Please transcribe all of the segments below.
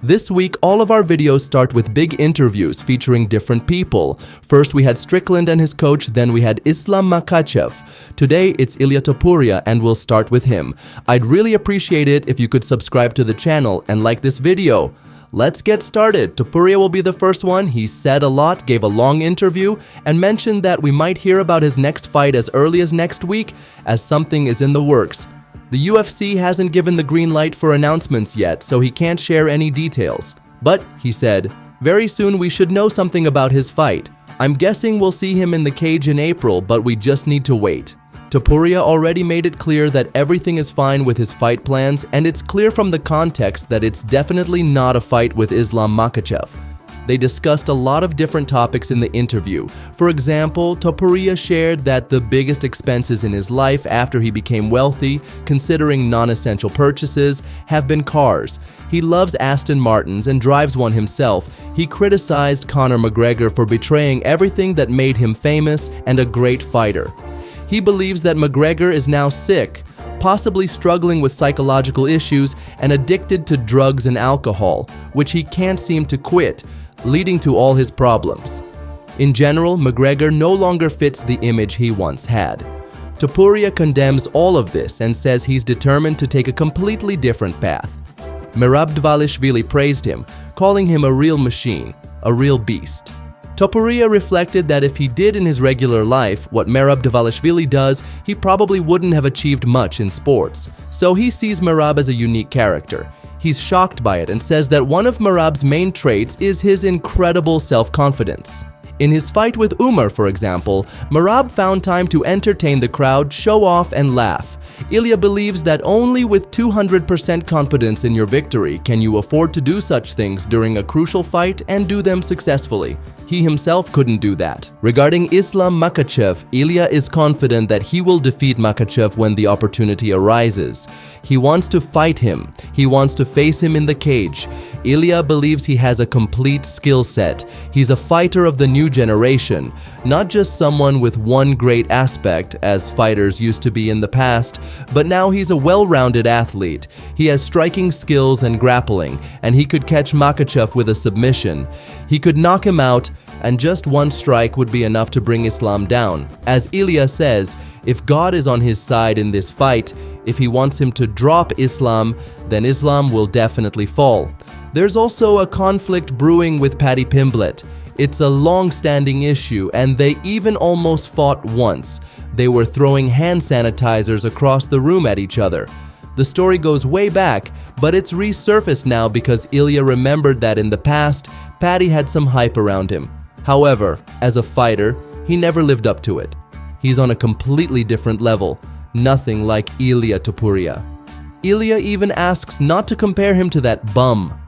This week, all of our videos start with big interviews featuring different people. First, we had Strickland and his coach, then we had Islam Makhachev. Today, it's Ilia Topuria, and we'll start with him. I'd really appreciate it if you could subscribe to the channel and like this video. Let's get started. Topuria will be the first one. He said a lot, gave a long interview, and mentioned that we might hear about his next fight as early as next week, as something is in the works. The UFC hasn't given the green light for announcements yet, so he can't share any details. But, he said, very soon we should know something about his fight. I'm guessing we'll see him in the cage in April, but we just need to wait. Topuria already made it clear that everything is fine with his fight plans, and it's clear from the context that it's definitely not a fight with Islam Makhachev. They discussed a lot of different topics in the interview. For example, Topuria shared that the biggest expenses in his life after he became wealthy, considering non-essential purchases, have been cars. He loves Aston Martins and drives one himself. He criticized Conor McGregor for betraying everything that made him famous and a great fighter. He believes that McGregor is now sick, possibly struggling with psychological issues and addicted to drugs and alcohol, which he can't seem to quit, leading to all his problems. In general, McGregor no longer fits the image he once had. Topuria condemns all of this and says he's determined to take a completely different path. Merab Dvalishvili praised him, calling him a real machine, a real beast. Topuria reflected that if he did in his regular life what Merab Dvalishvili does, he probably wouldn't have achieved much in sports. So he sees Merab as a unique character. He's shocked by it and says that one of Merab's main traits is his incredible self-confidence. In his fight with Umar, for example, Merab found time to entertain the crowd, show off, and laugh. Ilia believes that only with 200% confidence in your victory can you afford to do such things during a crucial fight and do them successfully. He himself couldn't do that. Regarding Islam Makhachev, Ilia is confident that he will defeat Makhachev when the opportunity arises. He wants to fight him. He wants to face him in the cage. Ilia believes he has a complete skill set. He's a fighter of the new generation, not just someone with one great aspect, as fighters used to be in the past, but now he's a well-rounded athlete. He has striking skills and grappling, and he could catch Makhachev with a submission. He could knock him out, and just one strike would be enough to bring Islam down. As Ilia says, if God is on his side in this fight, if he wants him to drop Islam, then Islam will definitely fall. There's also a conflict brewing with Conor and Pimblett. It's a long-standing issue, and they even almost fought once. They were throwing hand sanitizers across the room at each other. The story goes way back, but it's resurfaced now because Ilia remembered that in the past, Paddy had some hype around him. However, as a fighter, he never lived up to it. He's on a completely different level, nothing like Ilia Topuria. Ilia even asks not to compare him to that bum.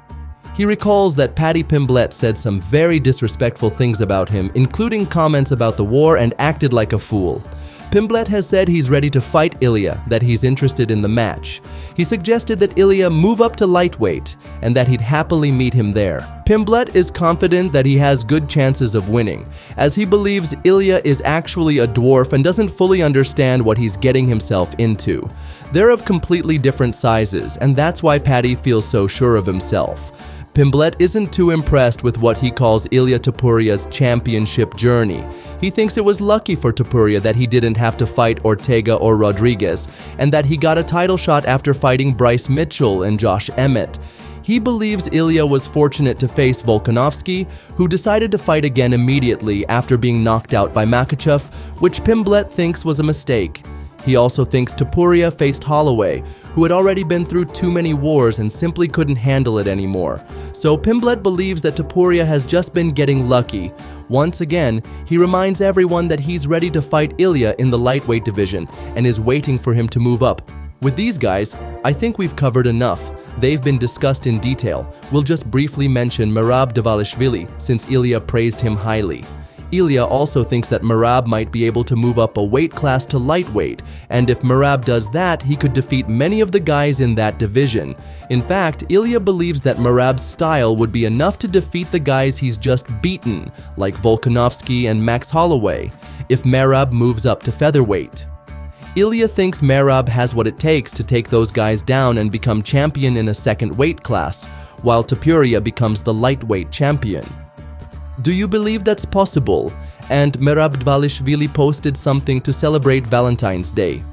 He recalls that Conor and Pimblett said some very disrespectful things about him, including comments about the war, and acted like a fool. Pimblett has said he's ready to fight Ilia, that he's interested in the match. He suggested that Ilia move up to lightweight and that he'd happily meet him there. Pimblett is confident that he has good chances of winning, as he believes Ilia is actually a dwarf and doesn't fully understand what he's getting himself into. They're of completely different sizes, and that's why Paddy feels so sure of himself. Pimblett isn't too impressed with what he calls Ilia Topuria's championship journey. He thinks it was lucky for Topuria that he didn't have to fight Ortega or Rodriguez, and that he got a title shot after fighting Bryce Mitchell and Josh Emmett. He believes Ilia was fortunate to face Volkanovski, who decided to fight again immediately after being knocked out by Makhachev, which Pimblett thinks was a mistake. He also thinks Topuria faced Holloway, who had already been through too many wars and simply couldn't handle it anymore. So Pimblett believes that Topuria has just been getting lucky. Once again, he reminds everyone that he's ready to fight Ilia in the lightweight division and is waiting for him to move up. With these guys, I think we've covered enough. They've been discussed in detail. We'll just briefly mention Merab Dvalishvili, since Ilia praised him highly. Ilia also thinks that Merab might be able to move up a weight class to lightweight, and if Merab does that, he could defeat many of the guys in that division. In fact, Ilia believes that Merab's style would be enough to defeat the guys he's just beaten, like Volkanovski and Max Holloway, if Merab moves up to featherweight. Ilia thinks Merab has what it takes to take those guys down and become champion in a second weight class. while Topuria becomes the lightweight champion. Do you believe that's possible? And Merab Dvalishvili posted something to celebrate Valentine's Day.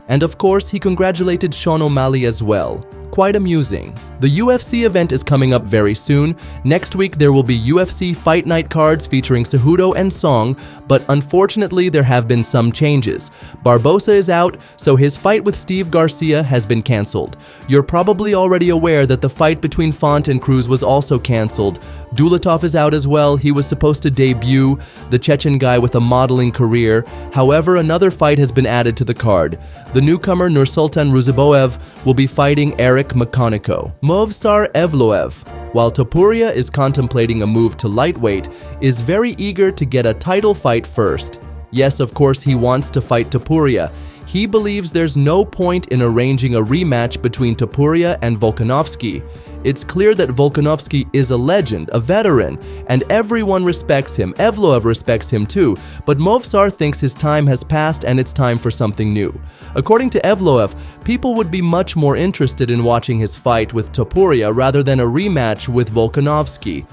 And of course, he congratulated Sean O'Malley as well. Quite amusing. The UFC event is coming up very soon. Next week there will be UFC Fight Night cards featuring Cejudo and Song, but unfortunately there have been some changes. Barbosa is out, so his fight with Steve Garcia has been cancelled. You're probably already aware that the fight between Font and Cruz was also cancelled. Dulatov is out as well. He was supposed to debut, the Chechen guy with a modeling career. However, another fight has been added to the card. The newcomer Nursultan Ruziboev will be fighting Eric Makhachev. Movsar Evloev, while Topuria is contemplating a move to lightweight, is very eager to get a title fight first. Yes, of course he wants to fight Topuria. He believes there's no point in arranging a rematch between Topuria and Volkanovski. It's clear that Volkanovski is a legend, a veteran, and everyone respects him. Evloev respects him too, but Movsar thinks his time has passed and it's time for something new. According to Evloev, people would be much more interested in watching his fight with Topuria rather than a rematch with Volkanovski.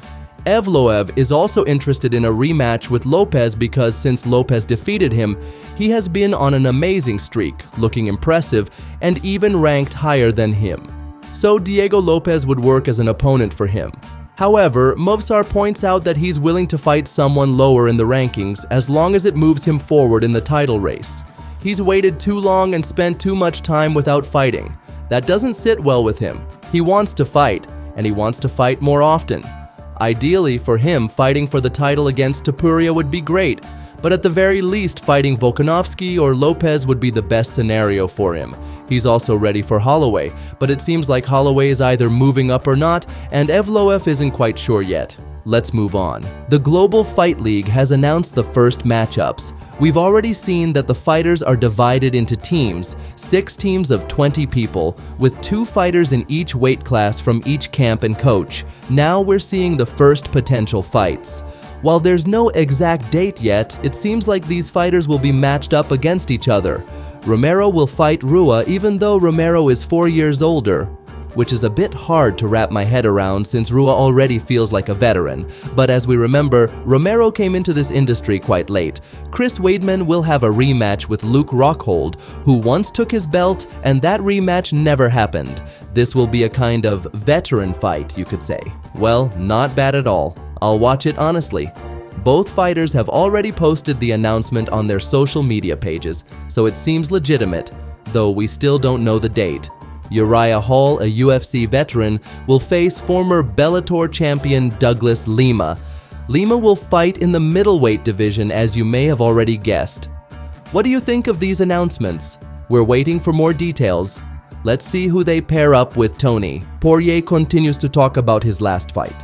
Evloev is also interested in a rematch with Lopez because since Lopez defeated him, he has been on an amazing streak, looking impressive, and even ranked higher than him. So Diego Lopez would work as an opponent for him. However, Movsar points out that he's willing to fight someone lower in the rankings as long as it moves him forward in the title race. He's waited too long and spent too much time without fighting. That doesn't sit well with him. He wants to fight, and he wants to fight more often. Ideally, for him, fighting for the title against Topuria would be great, but at the very least, fighting Volkanovski or Lopez would be the best scenario for him. He's also ready for Holloway, but it seems like Holloway is either moving up or not, and Evloev isn't quite sure yet. Let's move on. The Global Fight League has announced the first matchups. We've already seen that the fighters are divided into teams, 6 teams of 20 people, with 2 fighters in each weight class from each camp and coach. Now we're seeing the first potential fights. While there's no exact date yet, it seems like these fighters will be matched up against each other. Romero will fight Rua even though Romero is 4 years older, which is a bit hard to wrap my head around since Rua already feels like a veteran. But as we remember, Romero came into this industry quite late. Chris Weidman will have a rematch with Luke Rockhold, who once took his belt, and that rematch never happened. This will be a kind of veteran fight, you could say. Well, not bad at all. I'll watch it honestly. Both fighters have already posted the announcement on their social media pages, so it seems legitimate, though we still don't know the date. Uriah Hall, a UFC veteran, will face former Bellator champion Douglas Lima. Lima will fight in the middleweight division, as you may have already guessed. What do you think of these announcements? We're waiting for more details. Let's see who they pair up with Tony. Poirier continues to talk about his last fight.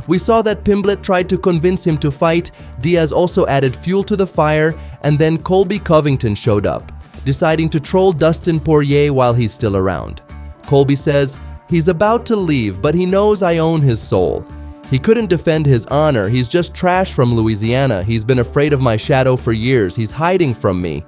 We saw that Pimblett tried to convince him to fight, Diaz also added fuel to the fire, and then Colby Covington showed up, deciding to troll Dustin Poirier while he's still around. Colby says, he's about to leave, but he knows I own his soul. He couldn't defend his honor, he's just trash from Louisiana, he's been afraid of my shadow for years, he's hiding from me.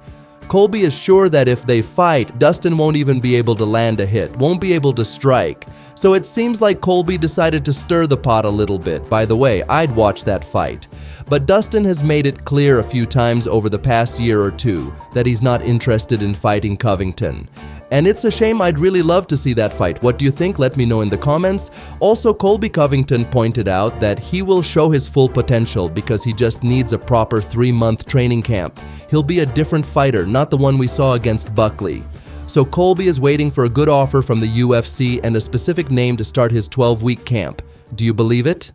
Colby is sure that if they fight, Dustin won't even be able to land a hit, won't be able to strike. So it seems like Colby decided to stir the pot a little bit. By the way, I'd watch that fight. But Dustin has made it clear a few times over the past year or two that he's not interested in fighting Covington. And it's a shame. I'd really love to see that fight. What do you think? Let me know in the comments. Also, Colby Covington pointed out that he will show his full potential because he just needs a proper 3-month training camp. He'll be a different fighter, not the one we saw against Buckley. So Colby is waiting for a good offer from the UFC and a specific name to start his 12-week camp. Do you believe it?